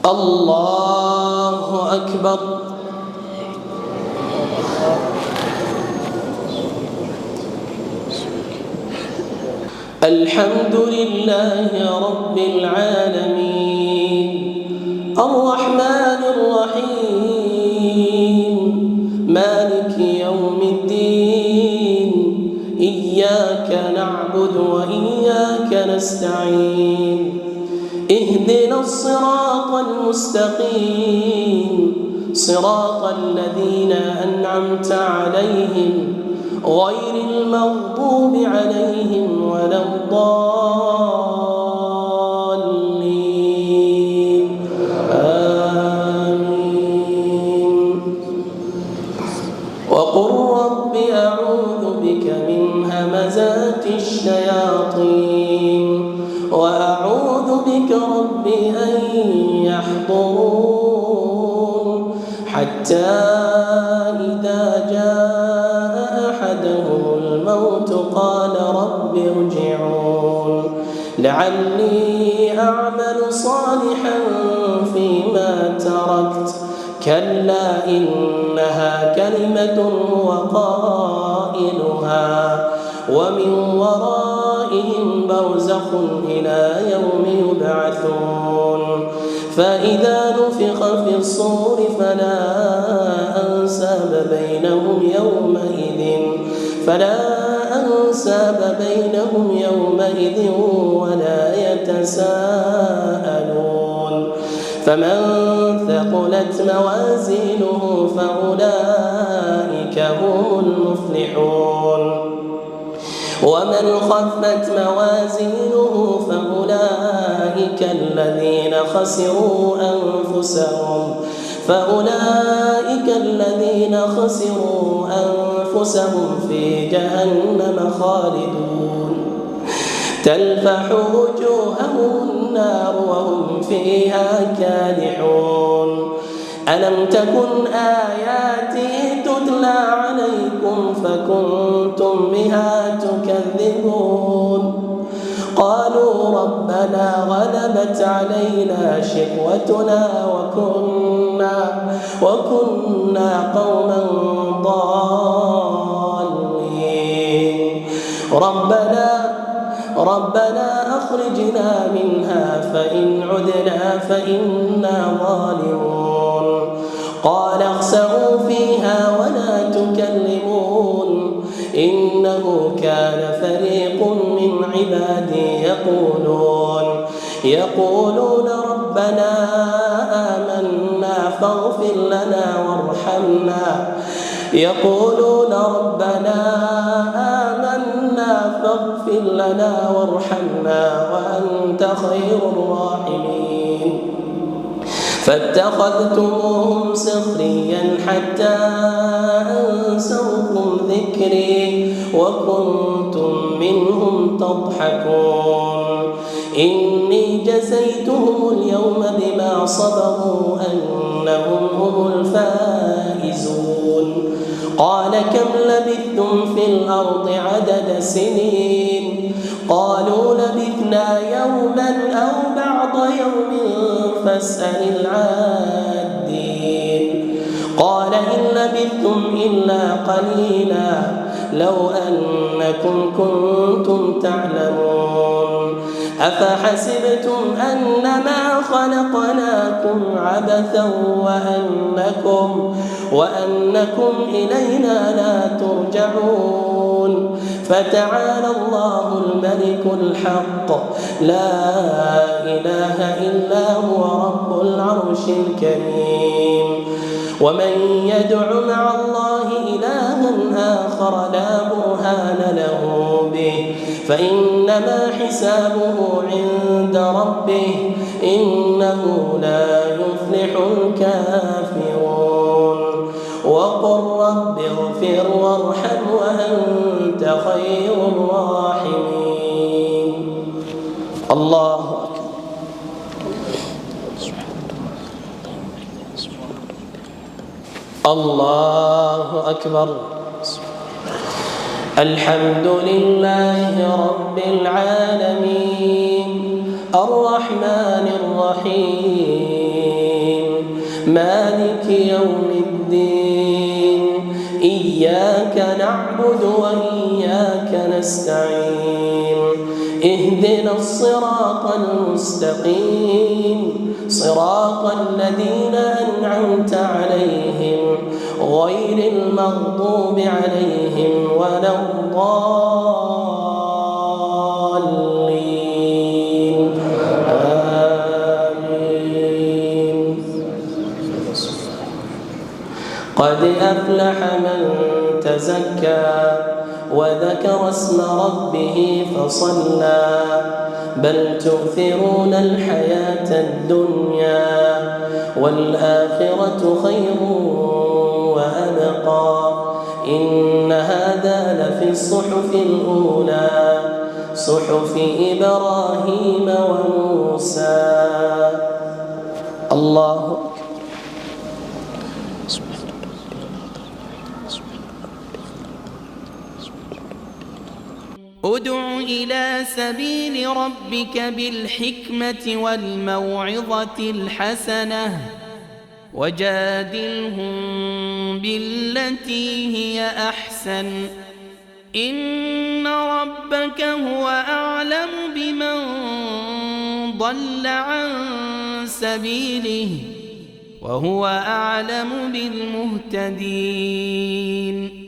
الله أكبر. الحمد لله رب العالمين الرحمن الرحيم مالك يوم الدين إياك نعبد وإياك نستعين اهدنا الصراط المستقيم صراط الذين أنعمت عليهم غير المغضوب عليهم ولا الضالين آمين. وقل رب أعوذ بك من همزات الشياطين وأعوذ بك رب أن يحضرون حتى إذا جاء أحدهم الموت قال رب ارجعون لعلي أعمل صالحا فيما تركت كلا إنها كلمة هو قائلها ومن ورائهم برزخ إلى يوم يبعثون فإذا نفخ في الصور فلا أنساب بينهم يومئذ ولا يتساءلون فمن ثقلت موازينه فأولئك هم المفلحون ومن خفت موازينه فأولئك الذين خسروا أنفسهم في جهنم خالدون تلفح وجوههم النار وهم فيها كالحون ألم تكن آياتي تتلى عليكم فكنتم بها تكذبون قالوا ربنا غلبت علينا شقوتنا وكنا قوما ضالين ربنا أخرجنا منها فإن عدنا فإنا ظالمون قال اخسئوا فيها ولا تكلمون إنه كان فريق من عبادي يقولون ربنا آمنا فاغفر لنا وارحمنا وأنت خير الراحمين فاتخذتموهم سخريا حتى أنسوكم ذكري وكنتم منهم تضحكون إني جزيتهم اليوم بما صبروا أنهم هم الفائزون قال كم لبثتم في الأرض عدد سنين قالوا لبثنا يوما أو بعض يوم فاسأل العادين قال إن لبثتم إلا قليلا لو أنكم كنتم تعلمون أفحسبتم أنما خلقناكم عبثا وأنكم إلينا لا ترجعون فتعالى الله الملك الحق لا إله إلا هو رب العرش الكريم ومن يدع مع الله إلها آخر لا برهان له به فإنما حسابه عند ربه إنه لا يفلح الكافرون وقل رب اغفر وارحم وأنت خير الراحمين. الله الله أكبر. الحمد لله رب العالمين الرحمن الرحيم مالك يوم الدين إياك نعبد وإياك نستعين اهدنا الصراط المستقيم صراط الذين أنعمت عليهم غير المغضوب عليهم ولا الضالين آمين. قد أفلح من تزكى وذكر اسم ربه فصلى بل تؤثرون الحياة الدنيا والآخرة خير وأبقى إن هذا لفي الصحف الأولى صحف إبراهيم وموسى. الله ادع إلى سبيل ربك بالحكمة والموعظة الحسنة وجادلهم بالتي هي أحسن إن ربك هو أعلم بمن ضل عن سبيله وهو أعلم بالمهتدين.